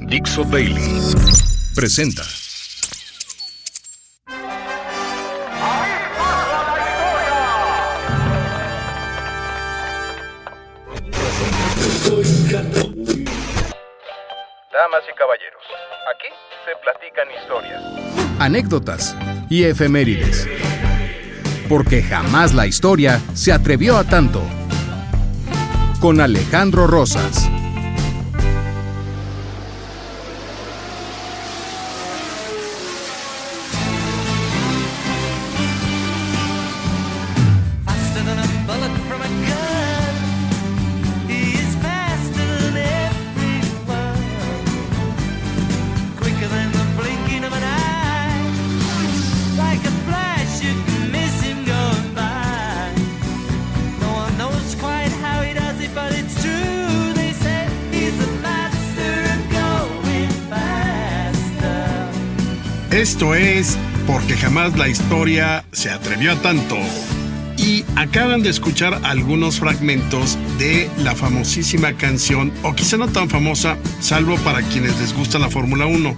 Dixo Daily presenta. Damas y caballeros, aquí se platican historias, Anécdotas y efemérides. Porque jamás la historia se atrevió a tanto. Con Alejandro Rosas. Esto es Porque jamás la historia se atrevió a tanto. Y acaban de escuchar algunos fragmentos de la famosísima canción, o quizá no tan famosa, salvo para quienes les gusta la Fórmula 1.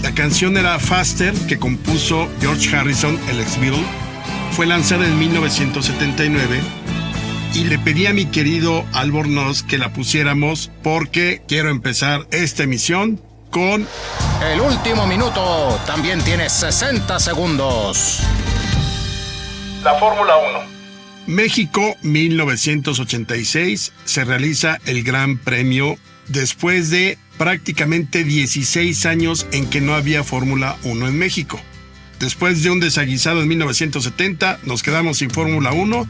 La canción era Faster, que compuso George Harrison, el ex-Beatle. Fue lanzada en 1979 y le pedí a mi querido Albornoz que la pusiéramos porque quiero empezar esta emisión con... El último minuto también tiene 60 segundos. La Fórmula 1. México 1986 se realiza el Gran Premio después de prácticamente 16 años en que no había Fórmula 1 en México. Después de un desaguisado en 1970, nos quedamos sin Fórmula 1.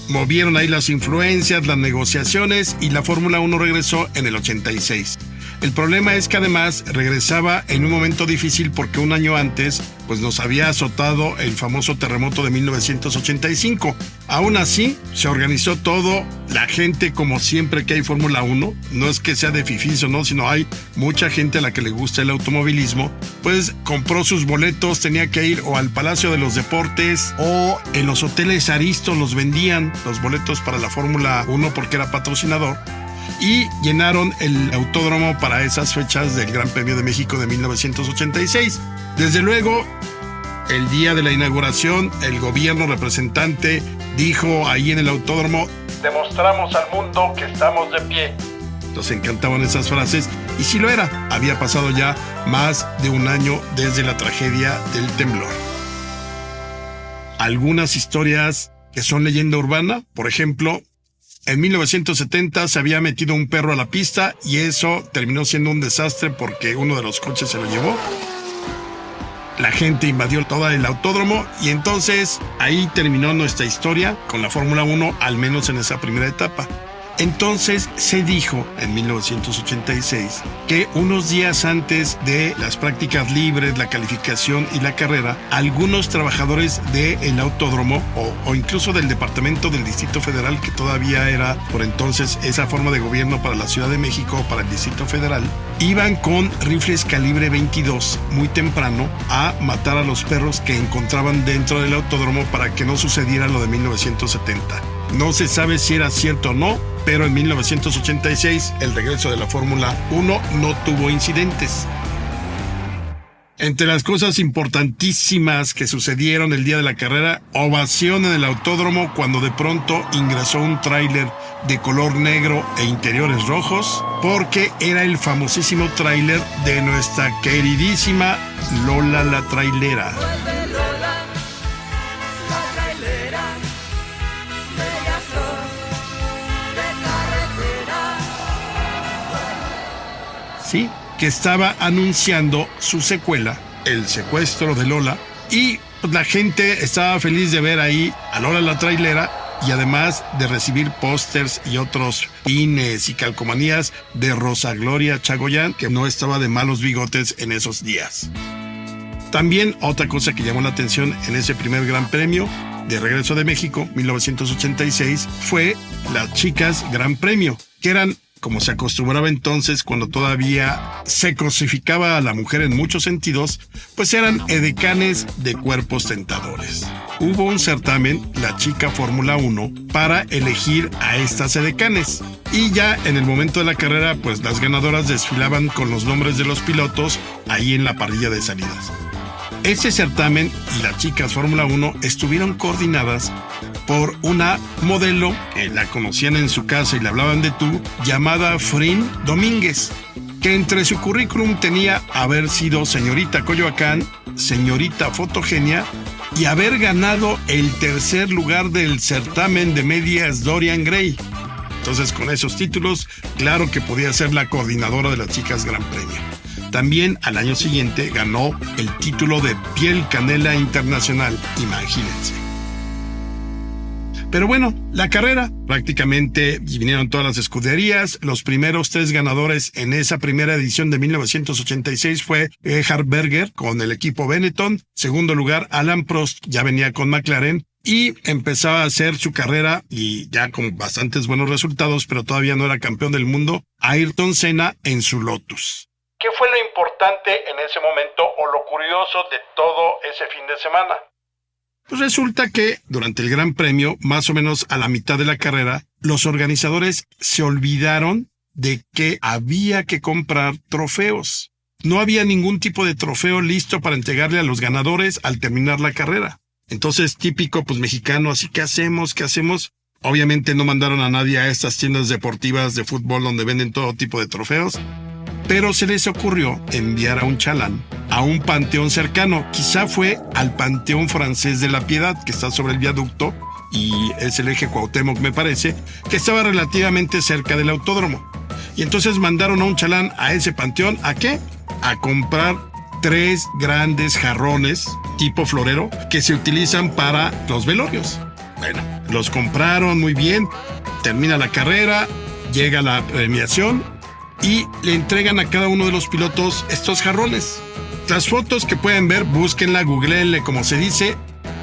Movieron ahí las influencias, las negociaciones y la Fórmula 1 regresó en el 86. El problema es que además regresaba en un momento difícil porque un año antes pues nos había azotado el famoso terremoto de 1985. Aún así, se organizó todo, la gente como siempre que hay Fórmula 1, no es que sea de fifís o no, sino hay mucha gente a la que le gusta el automovilismo, pues compró sus boletos, tenía que ir o al Palacio de los Deportes o en los hoteles Aristo los vendían los boletos para la Fórmula 1 porque era patrocinador. Y llenaron el autódromo para esas fechas del Gran Premio de México de 1986. Desde luego, el día de la inauguración, el gobierno representante dijo ahí en el autódromo: demostramos al mundo que estamos de pie. Nos encantaban esas frases, y sí lo era. Había pasado ya más de un año desde la tragedia del temblor. Algunas historias que son leyenda urbana, por ejemplo, en 1970 se había metido un perro a la pista y eso terminó siendo un desastre porque uno de los coches se lo llevó. La gente invadió todo el autódromo y entonces ahí terminó nuestra historia con la Fórmula 1, al menos en esa primera etapa. Entonces se dijo en 1986 que unos días antes de las prácticas libres, la calificación y la carrera, algunos trabajadores del autódromo o incluso del departamento del Distrito Federal, que todavía era por entonces esa forma de gobierno para la Ciudad de México o para el Distrito Federal, iban con rifles calibre 22 muy temprano a matar a los perros que encontraban dentro del autódromo para que no sucediera lo de 1970. No se sabe si era cierto o no, pero en 1986 el regreso de la Fórmula 1 no tuvo incidentes. Entre las cosas importantísimas que sucedieron el día de la carrera, ovación en el autódromo cuando de pronto ingresó un tráiler de color negro e interiores rojos, porque era el famosísimo tráiler de nuestra queridísima Lola la Trailera. Sí, que estaba anunciando su secuela, El secuestro de Lola, y pues, la gente estaba feliz de ver ahí a Lola la Trailera y además de recibir pósters y otros pines y calcomanías de Rosa Gloria Chagoyán, que no estaba de malos bigotes en esos días. También otra cosa que llamó la atención en ese primer Gran Premio de regreso de México, 1986, fue las chicas Gran Premio, que eran como se acostumbraba entonces cuando todavía se cosificaba a la mujer en muchos sentidos, pues eran edecanes de cuerpos tentadores. Hubo un certamen, la Chica Fórmula 1, para elegir a estas edecanes. Y ya en el momento de la carrera, pues las ganadoras desfilaban con los nombres de los pilotos ahí en la parrilla de salidas. Ese certamen y las Chicas Fórmula 1 estuvieron coordinadas por una modelo que la conocían en su casa y le hablaban de tú, llamada Frin Domínguez, que entre su currículum tenía haber sido señorita Coyoacán, señorita Fotogenia y haber ganado el tercer lugar del certamen de medias Dorian Gray. Entonces, con esos títulos, claro que podía ser la coordinadora de las Chicas Gran Premio. También al año siguiente ganó el título de Piel Canela Internacional, imagínense. Pero bueno, la carrera, prácticamente vinieron todas las escuderías. Los primeros 3 ganadores en esa primera edición de 1986 fue Gerhard Berger con el equipo Benetton. Segundo lugar, Alain Prost, ya venía con McLaren. Y empezaba a hacer su carrera y ya con bastantes buenos resultados, pero todavía no era campeón del mundo, Ayrton Senna en su Lotus. ¿Qué fue lo importante en ese momento o lo curioso de todo ese fin de semana? Pues resulta que durante el Gran Premio, más o menos a la mitad de la carrera, los organizadores se olvidaron de que había que comprar trofeos. No había ningún tipo de trofeo listo para entregarle a los ganadores al terminar la carrera. Entonces, típico pues mexicano, así ¿qué hacemos? Obviamente no mandaron a nadie a estas tiendas deportivas de fútbol donde venden todo tipo de trofeos, pero se les ocurrió enviar a un chalán a un panteón cercano. Quizá fue al Panteón Francés de la Piedad, que está sobre el viaducto, y es el eje Cuauhtémoc, me parece, que estaba relativamente cerca del autódromo. Y entonces mandaron a un chalán a ese panteón, ¿a qué? A comprar 3 grandes jarrones tipo florero que se utilizan para los velorios. Bueno, los compraron muy bien, termina la carrera, llega la premiación y le entregan a cada uno de los pilotos estos jarrones. Las fotos que pueden ver, búsquenla, googleenle como se dice.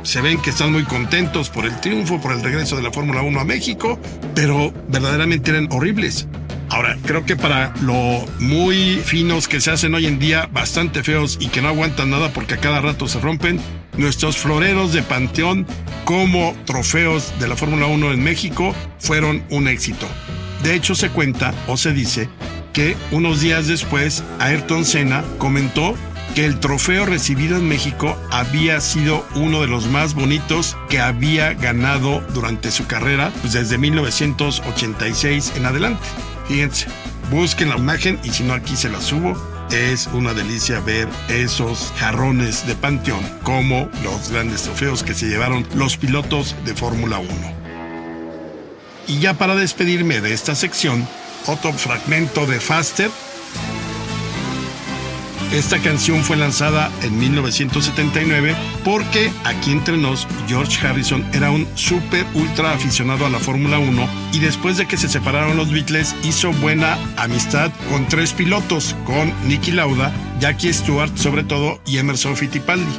Se ven que están muy contentos por el triunfo, por el regreso de la Fórmula 1 a México, pero verdaderamente eran horribles. Ahora, creo que para lo muy finos que se hacen hoy en día, bastante feos y que no aguantan nada porque a cada rato se rompen, nuestros floreros de panteón como trofeos de la Fórmula 1 en México fueron un éxito. De hecho, se cuenta o se dice que unos días después Ayrton Senna comentó que el trofeo recibido en México había sido uno de los más bonitos que había ganado durante su carrera, pues desde 1986 en adelante. Fíjense, busquen la imagen y si no aquí se la subo. Es una delicia ver esos jarrones de panteón como los grandes trofeos que se llevaron los pilotos de Fórmula 1. Y ya para despedirme de esta sección, otro fragmento de Faster. Esta canción fue lanzada en 1979 porque aquí entre nos, George Harrison era un súper ultra aficionado a la Fórmula 1 y después de que se separaron los Beatles hizo buena amistad con 3 pilotos, con Niki Lauda, Jackie Stewart sobre todo y Emerson Fittipaldi.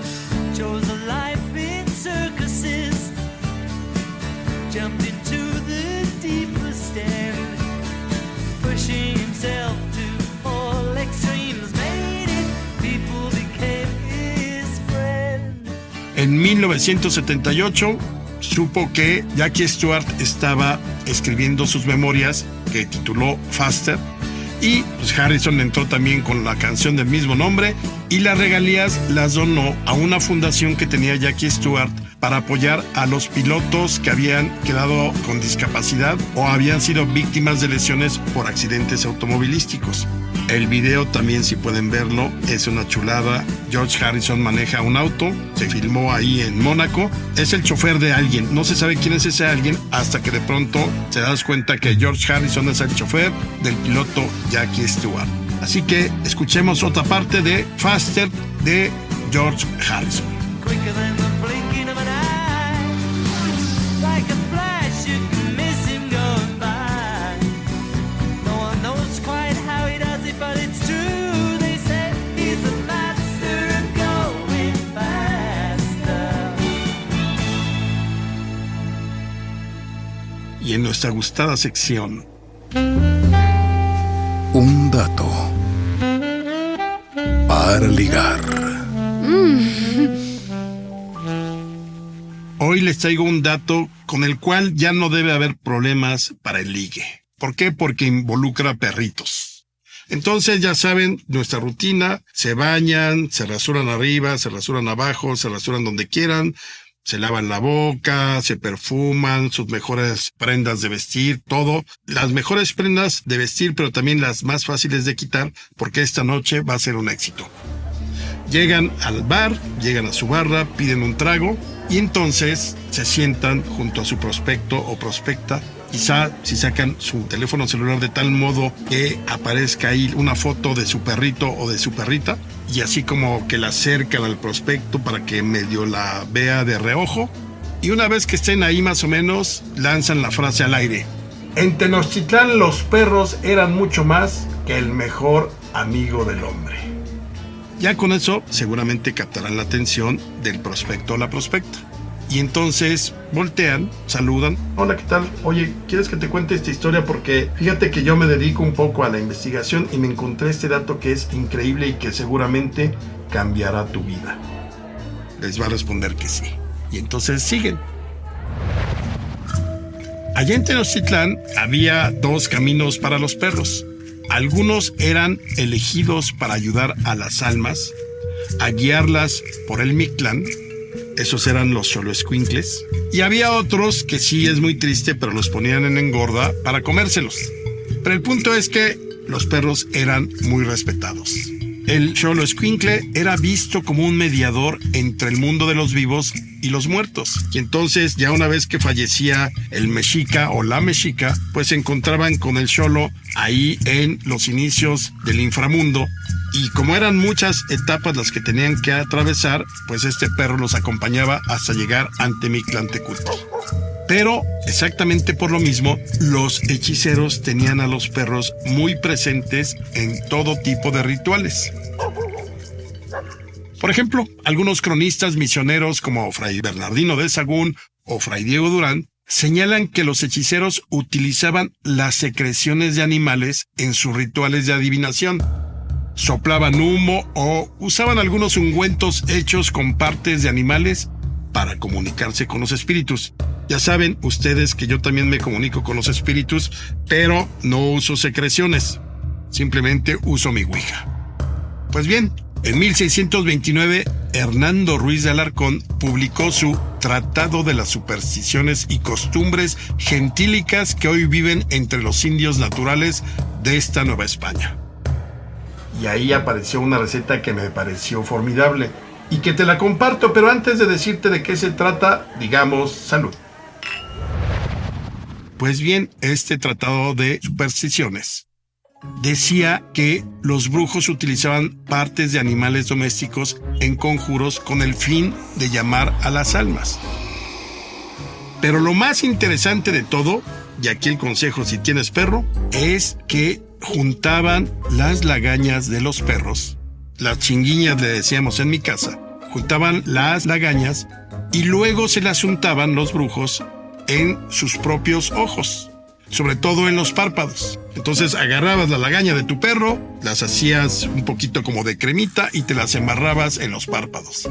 En 1978 supo que Jackie Stewart estaba escribiendo sus memorias que tituló Faster y pues Harrison entró también con la canción del mismo nombre y las regalías las donó a una fundación que tenía Jackie Stewart para apoyar a los pilotos que habían quedado con discapacidad o habían sido víctimas de lesiones por accidentes automovilísticos. El video también, si pueden verlo, es una chulada. George Harrison maneja un auto, se filmó ahí en Mónaco. Es el chofer de alguien, no se sabe quién es ese alguien hasta que de pronto te das cuenta que George Harrison es el chofer del piloto Jackie Stewart. Así que escuchemos otra parte de Faster de George Harrison. Y en nuestra gustada sección, Un dato para ligar. Hoy les traigo un dato con el cual ya no debe haber problemas para el ligue. ¿Por qué? Porque involucra perritos. Entonces ya saben nuestra rutina, se bañan, se rasuran arriba, se rasuran abajo, se rasuran donde quieran, se lavan la boca, se perfuman, sus mejores prendas de vestir, todo. Las mejores prendas de vestir, pero también las más fáciles de quitar, porque esta noche va a ser un éxito. Llegan al bar, llegan a su barra, piden un trago y entonces se sientan junto a su prospecto o prospecta. Quizá si sacan su teléfono celular de tal modo que aparezca ahí una foto de su perrito o de su perrita y así como que la acercan al prospecto para que medio la vea de reojo, y una vez que estén ahí más o menos lanzan la frase al aire: en Tenochtitlán los perros eran mucho más que el mejor amigo del hombre. Ya con eso seguramente captarán la atención del prospecto o la prospecta. Y entonces voltean, saludan. Hola, ¿qué tal? Oye, ¿quieres que te cuente esta historia? Porque fíjate que yo me dedico un poco a la investigación y me encontré este dato que es increíble y que seguramente cambiará tu vida. Les va a responder que sí. Y entonces siguen. Allá en Tenochtitlán había 2 caminos para los perros. Algunos eran elegidos para ayudar a las almas, a guiarlas por el Mictlán. Esos eran los xoloescuincles. Y había otros que sí es muy triste, pero los ponían en engorda para comérselos. Pero el punto es que los perros eran muy respetados. El xoloescuincle era visto como un mediador entre el mundo de los vivos y los muertos. Y entonces, ya una vez que fallecía el mexica o la mexica, pues se encontraban con el xolo ahí en los inicios del inframundo. Y como eran muchas etapas las que tenían que atravesar, pues este perro los acompañaba hasta llegar ante Mictlantecutli. Pero, exactamente por lo mismo, los hechiceros tenían a los perros muy presentes en todo tipo de rituales. Por ejemplo, algunos cronistas misioneros como Fray Bernardino de Sahagún o Fray Diego Durán señalan que los hechiceros utilizaban las secreciones de animales en sus rituales de adivinación. Soplaban humo o usaban algunos ungüentos hechos con partes de animales para comunicarse con los espíritus. Ya saben ustedes que yo también me comunico con los espíritus, pero no uso secreciones. Simplemente uso mi ouija. Pues bien, en 1629, Hernando Ruiz de Alarcón publicó su Tratado de las Supersticiones y Costumbres Gentílicas que hoy viven entre los indios naturales de esta Nueva España. Y ahí apareció una receta que me pareció formidable y que te la comparto, pero antes de decirte de qué se trata, digamos salud. Pues bien, este tratado de supersticiones decía que los brujos utilizaban partes de animales domésticos en conjuros con el fin de llamar a las almas. Pero lo más interesante de todo, y aquí el consejo si tienes perro, es que juntaban las lagañas de los perros, las chinguiñas le decíamos en mi casa, juntaban las lagañas y luego se las untaban los brujos en sus propios ojos, sobre todo en los párpados. Entonces agarrabas la lagaña de tu perro, las hacías un poquito como de cremita y te las embarrabas en los párpados.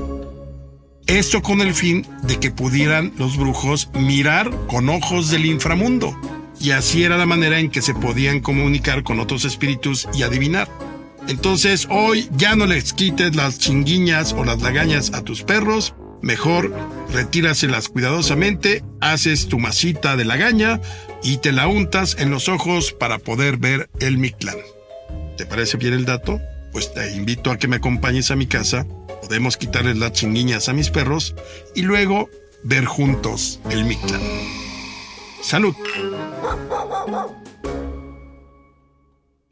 Esto con el fin de que pudieran los brujos mirar con ojos del inframundo. Y así era la manera en que se podían comunicar con otros espíritus y adivinar. Entonces hoy ya no les quites las chinguiñas o las lagañas a tus perros, mejor retíraselas cuidadosamente, haces tu masita de lagaña y te la untas en los ojos para poder ver el Mictlán. ¿Te parece bien el dato? Pues te invito a que me acompañes a mi casa, podemos quitarles las chinguiñas a mis perros y luego ver juntos el Mictlán. ¡Salud!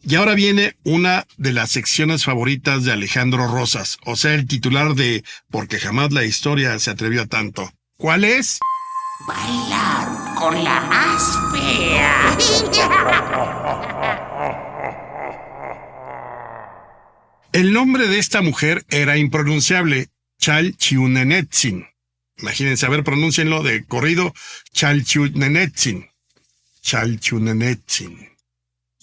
Y ahora viene una de las secciones favoritas de Alejandro Rosas, o sea, el titular de Porque jamás la historia se atrevió a tanto. ¿Cuál es? Bailar con la más fea. El nombre de esta mujer era impronunciable, Chalchiunenetzin. Imagínense, a ver, pronúncienlo de corrido, Chalchiunenetzin. Chalchiunenetzin.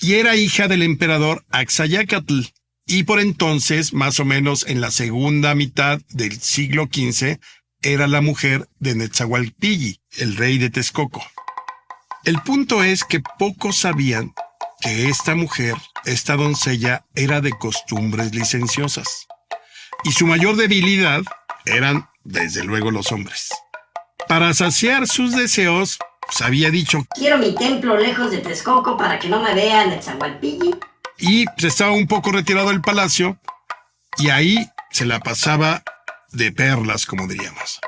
y era hija del emperador Axayácatl. Y por entonces, más o menos en la segunda mitad del siglo XV, era la mujer de Netzahualpilli, el rey de Texcoco. El punto es que pocos sabían que esta mujer, esta doncella, era de costumbres licenciosas. Y su mayor debilidad eran, desde luego, los hombres. Para saciar sus deseos, se había dicho: quiero mi templo lejos de Texcoco para que no me vean Netzahualpilli. Y estaba un poco retirado del palacio, y ahí se la pasaba de perlas, como diríamos.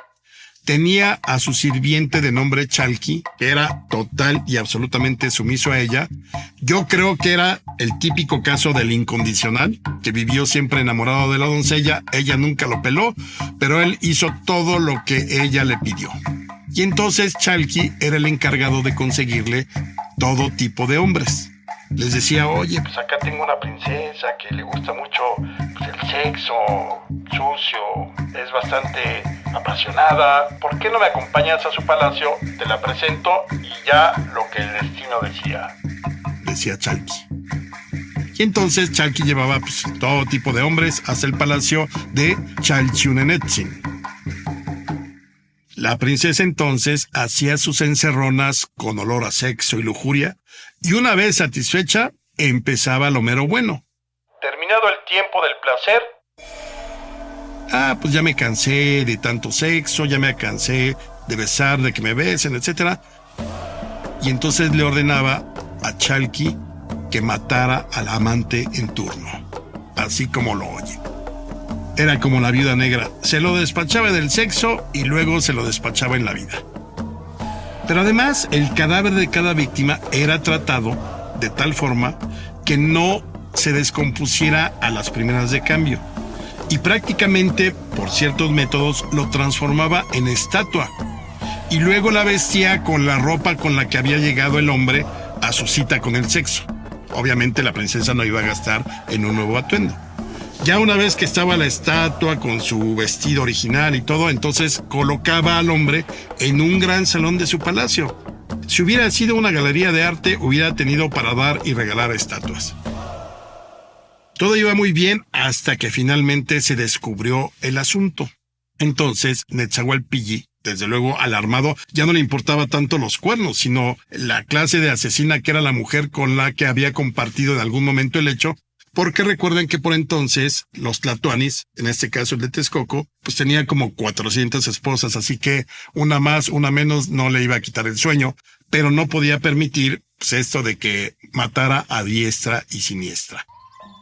Tenía a su sirviente de nombre Chalqui, que era total y absolutamente sumiso a ella. Yo creo que era el típico caso del incondicional, que vivió siempre enamorado de la doncella. Ella nunca lo peló, pero él hizo todo lo que ella le pidió. Y entonces Chalqui era el encargado de conseguirle todo tipo de hombres. Les decía: oye, Pues acá tengo una princesa que le gusta mucho el sexo sucio, es bastante apasionada. ¿Por qué no me acompañas a su palacio? Te la presento y ya lo que el destino decía Chalqui. Y entonces Chalqui llevaba todo tipo de hombres hasta el palacio de Chalchiunenetzin. La princesa entonces hacía sus encerronas con olor a sexo y lujuria, y una vez satisfecha, empezaba lo mero bueno. Terminado el tiempo del placer. Pues ya me cansé de tanto sexo, ya me cansé de besar, de que me besen, etc. Y entonces le ordenaba a Chalqui que matara al amante en turno, así como lo oye. Era como la viuda negra, se lo despachaba del sexo y luego se lo despachaba en la vida. Pero además, el cadáver de cada víctima era tratado de tal forma que no se descompusiera a las primeras de cambio. Y prácticamente, por ciertos métodos, lo transformaba en estatua. Y luego la vestía con la ropa con la que había llegado el hombre a su cita con el sexo. Obviamente la princesa no iba a gastar en un nuevo atuendo. Ya una vez que estaba la estatua con su vestido original y todo, entonces colocaba al hombre en un gran salón de su palacio. Si hubiera sido una galería de arte, hubiera tenido para dar y regalar estatuas. Todo iba muy bien hasta que finalmente se descubrió el asunto. Entonces, Netzahualpilli, desde luego alarmado, ya no le importaba tanto los cuernos, sino la clase de asesina que era la mujer con la que había compartido en algún momento el hecho, porque recuerden que por entonces los tlatoanis, en este caso el de Texcoco, pues tenía como 400 esposas, así que una más, una menos no le iba a quitar el sueño, pero no podía permitir esto de que matara a diestra y siniestra.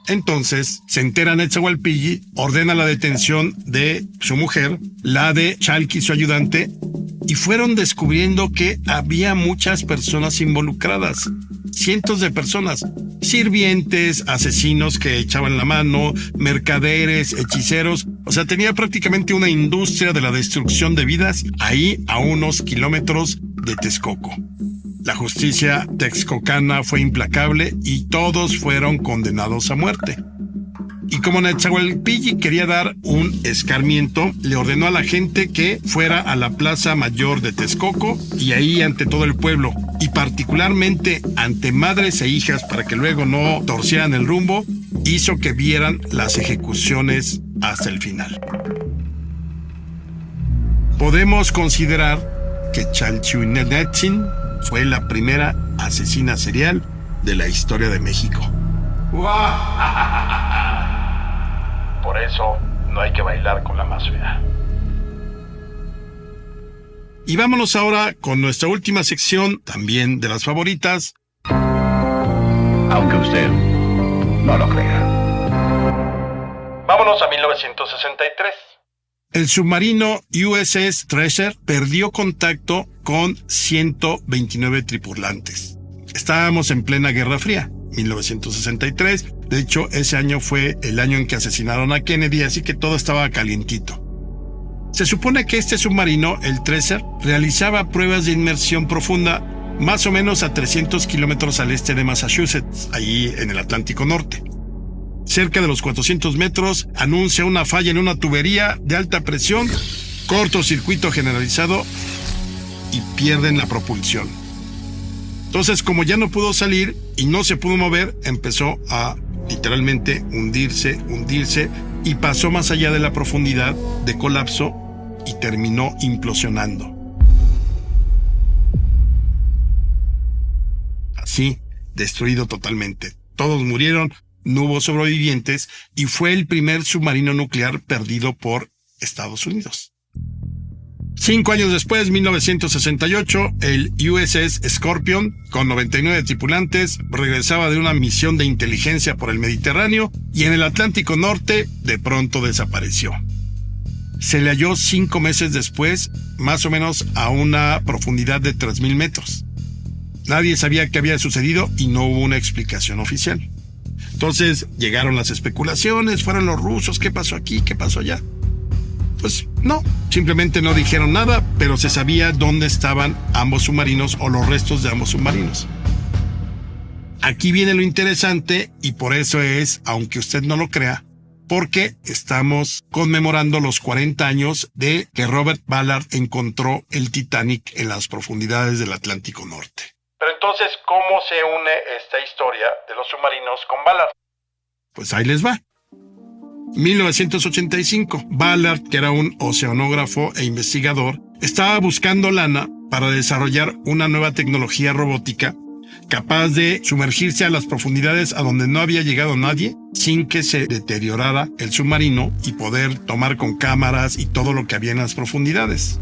Entonces se entera Netzahualpilli, ordena la detención de su mujer, la de Chalqui, su ayudante, y fueron descubriendo que había muchas personas involucradas. Cientos de personas, sirvientes, asesinos que echaban la mano, mercaderes, hechiceros. O sea, tenía prácticamente una industria de la destrucción de vidas ahí a unos kilómetros de Texcoco. La justicia texcocana fue implacable y todos fueron condenados a muerte. Y como Netzahualpilli quería dar un escarmiento, le ordenó a la gente que fuera a la Plaza Mayor de Texcoco y ahí ante todo el pueblo, y particularmente ante madres e hijas para que luego no torcieran el rumbo, hizo que vieran las ejecuciones hasta el final. Podemos considerar que Chalchiunenetzin fue la primera asesina serial de la historia de México. Por eso no hay que bailar con la más fea. Y vámonos ahora con nuestra última sección, también de las favoritas. Aunque usted no lo crea. Vámonos a 1963. El submarino USS Treasure perdió contacto con 129 tripulantes. Estábamos en plena Guerra Fría, 1963. De hecho, ese año fue el año en que asesinaron a Kennedy, así que todo estaba calientito. Se supone que este submarino, el Treasure, realizaba pruebas de inmersión profunda más o menos a 300 kilómetros al este de Massachusetts, allí en el Atlántico Norte. Cerca de los 400 metros, anuncia una falla en una tubería de alta presión, cortocircuito generalizado y pierden la propulsión. Entonces, como ya no pudo salir y no se pudo mover, empezó a literalmente hundirse y pasó más allá de la profundidad de colapso y terminó implosionando. Así, destruido totalmente. Todos murieron, no hubo sobrevivientes y fue el primer submarino nuclear perdido por Estados Unidos. 5 años después, 1968, el USS Scorpion, con 99 tripulantes, regresaba de una misión de inteligencia por el Mediterráneo y en el Atlántico Norte de pronto desapareció. Se le halló 5 meses después, más o menos a una profundidad de 3,000 metros. Nadie sabía qué había sucedido y no hubo una explicación oficial. Entonces llegaron las especulaciones, fueron los rusos, ¿qué pasó aquí? ¿Qué pasó allá? Pues no, simplemente no dijeron nada, pero se sabía dónde estaban ambos submarinos o los restos de ambos submarinos. Aquí viene lo interesante y por eso es, aunque usted no lo crea, porque estamos conmemorando los 40 años de que Robert Ballard encontró el Titanic en las profundidades del Atlántico Norte. Pero entonces, ¿cómo se une esta historia de los submarinos con Ballard? Pues ahí les va. 1985, Ballard, que era un oceanógrafo e investigador, estaba buscando lana para desarrollar una nueva tecnología robótica capaz de sumergirse a las profundidades a donde no había llegado nadie sin que se deteriorara el submarino y poder tomar con cámaras y todo lo que había en las profundidades.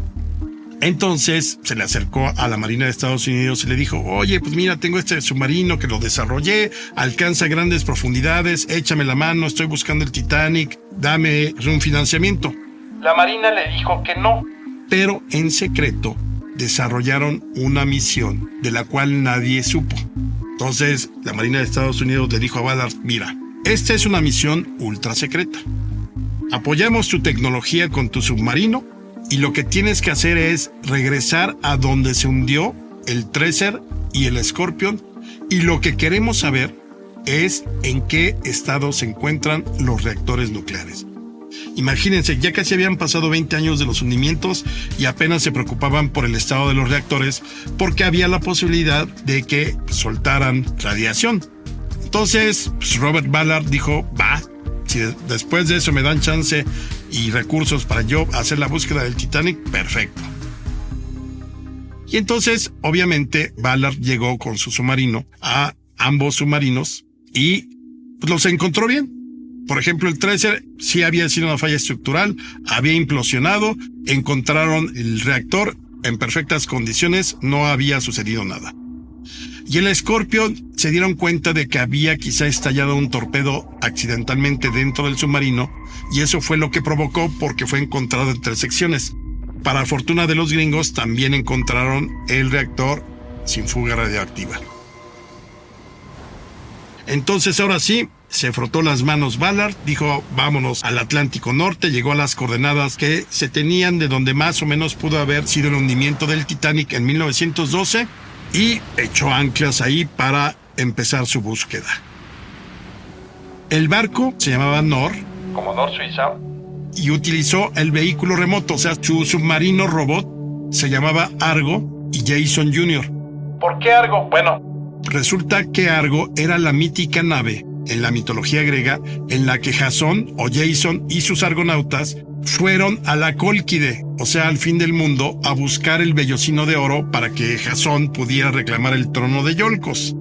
Entonces se le acercó a la Marina de Estados Unidos y le dijo, oye, pues mira, tengo este submarino que lo desarrollé, alcanza grandes profundidades, échame la mano, estoy buscando el Titanic, dame un financiamiento. La Marina le dijo que no. Pero en secreto desarrollaron una misión de la cual nadie supo. Entonces la Marina de Estados Unidos le dijo a Ballard, mira, esta es una misión ultra secreta. Apoyamos tu tecnología con tu submarino y lo que tienes que hacer es regresar a donde se hundió el Tracer y el Scorpion y lo que queremos saber es en qué estado se encuentran los reactores nucleares. Imagínense, ya casi habían pasado 20 años de los hundimientos y apenas se preocupaban por el estado de los reactores porque había la posibilidad de que soltaran radiación. Entonces, Robert Ballard dijo, va, si después de eso me dan chance y recursos para yo hacer la búsqueda del Titanic, perfecto. Y entonces, obviamente, Ballard llegó con su submarino a ambos submarinos y los encontró bien. Por ejemplo, el Tracer sí había sido una falla estructural, había implosionado, encontraron el reactor en perfectas condiciones, no había sucedido nada. Y el Scorpion se dieron cuenta de que había quizá estallado un torpedo accidentalmente dentro del submarino y eso fue lo que provocó porque fue encontrado en 3 secciones. Para fortuna de los gringos también encontraron el reactor sin fuga radioactiva. Entonces ahora sí, se frotó las manos Ballard, dijo vámonos al Atlántico Norte, llegó a las coordenadas que se tenían de donde más o menos pudo haber sido el hundimiento del Titanic en 1912 y echó anclas ahí para empezar su búsqueda. El barco se llamaba Nor, como Nor Suiza, y utilizó el vehículo remoto, o sea, su submarino robot se llamaba Argo y Jason Jr. ¿Por qué Argo? Bueno, resulta que Argo era la mítica nave en la mitología griega en la que Jasón o Jason y sus argonautas fueron a la Cólquide, o sea, al fin del mundo, a buscar el vellocino de oro para que Jasón pudiera reclamar el trono de Iolcos.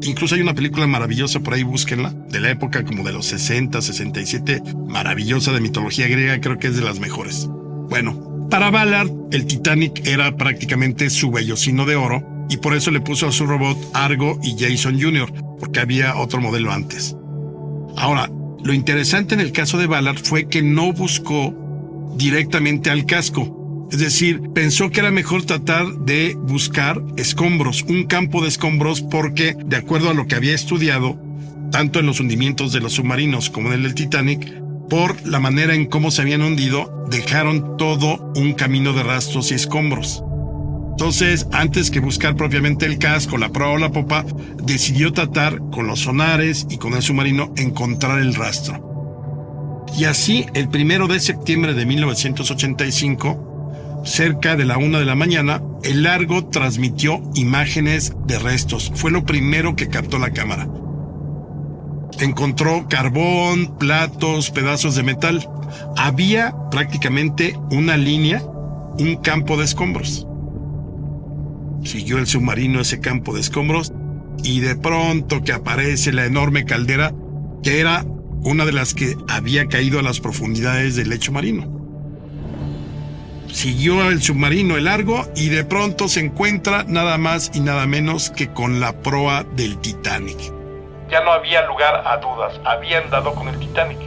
Incluso hay una película maravillosa, por ahí búsquenla, de la época como de los 60, 67, maravillosa de mitología griega, creo que es de las mejores. Bueno, para Ballard, el Titanic era prácticamente su vellocino de oro, y por eso le puso a su robot Argo y Jason Jr., porque había otro modelo antes. Ahora, lo interesante en el caso de Ballard fue que no buscó directamente al casco. Es decir, pensó que era mejor tratar de buscar escombros, un campo de escombros, porque, de acuerdo a lo que había estudiado, tanto en los hundimientos de los submarinos como en el del Titanic, por la manera en cómo se habían hundido, dejaron todo un camino de rastros y escombros. Entonces, antes que buscar propiamente el casco, la proa o la popa, decidió tratar con los sonares y con el submarino encontrar el rastro. Y así, el 1 de septiembre de 1985, cerca de la 1 de la mañana, el Largo transmitió imágenes de restos. Fue lo primero que captó la cámara. Encontró carbón, platos, pedazos de metal. Había prácticamente una línea, un campo de escombros. Siguió el submarino ese campo de escombros y de pronto que aparece la enorme caldera que era una de las que había caído a las profundidades del lecho marino. Siguió el submarino el Largo y de pronto se encuentra nada más y nada menos que con la proa del Titanic. Ya no había lugar a dudas, habían dado con el Titanic.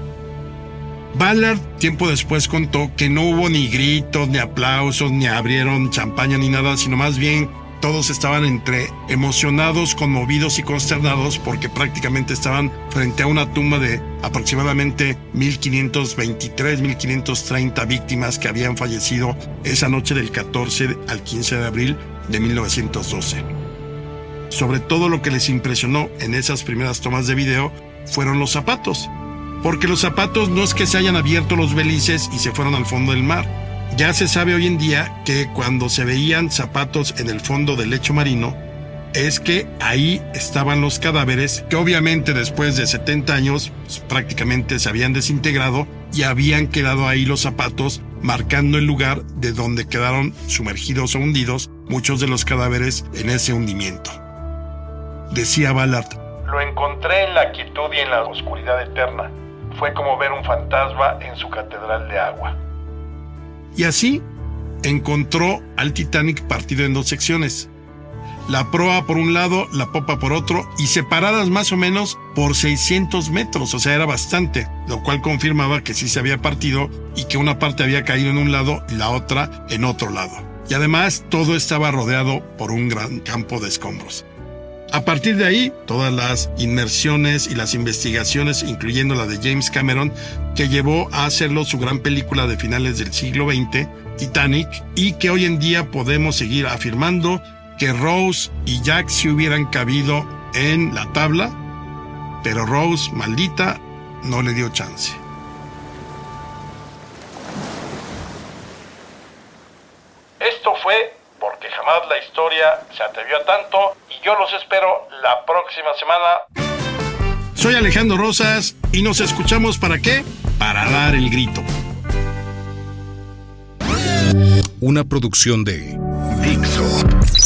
Ballard tiempo después contó que no hubo ni gritos, ni aplausos, ni abrieron champaña ni nada, sino más bien todos estaban entre emocionados, conmovidos y consternados porque prácticamente estaban frente a una tumba de aproximadamente 1523, 1530 víctimas que habían fallecido esa noche del 14 al 15 de abril de 1912. Sobre todo lo que les impresionó en esas primeras tomas de video fueron los zapatos, porque los zapatos no es que se hayan abierto los belices y se fueron al fondo del mar. Ya se sabe hoy en día que cuando se veían zapatos en el fondo del lecho marino, es que ahí estaban los cadáveres que obviamente después de 70 años pues, prácticamente se habían desintegrado y habían quedado ahí los zapatos marcando el lugar de donde quedaron sumergidos o hundidos muchos de los cadáveres en ese hundimiento. Decía Ballard: Lo encontré en la quietud y en la oscuridad eterna. Fue como ver un fantasma en su catedral de agua. Y así encontró al Titanic partido en dos secciones. La proa por un lado, la popa por otro, y separadas más o menos por 600 metros, o sea, era bastante, lo cual confirmaba que sí se había partido y que una parte había caído en un lado y la otra en otro lado. Y además todo estaba rodeado por un gran campo de escombros. A partir de ahí, todas las inmersiones y las investigaciones, incluyendo la de James Cameron, que llevó a hacerlo su gran película de finales del siglo XX, Titanic, y que hoy en día podemos seguir afirmando que Rose y Jack sí hubieran cabido en la tabla, pero Rose, maldita, no le dio chance. Esto fue Porque Jamás la Historia se atrevió a tanto y yo los espero la próxima semana. Soy Alejandro Rosas y nos escuchamos ¿para qué? Para dar el grito. Una producción de Dixo.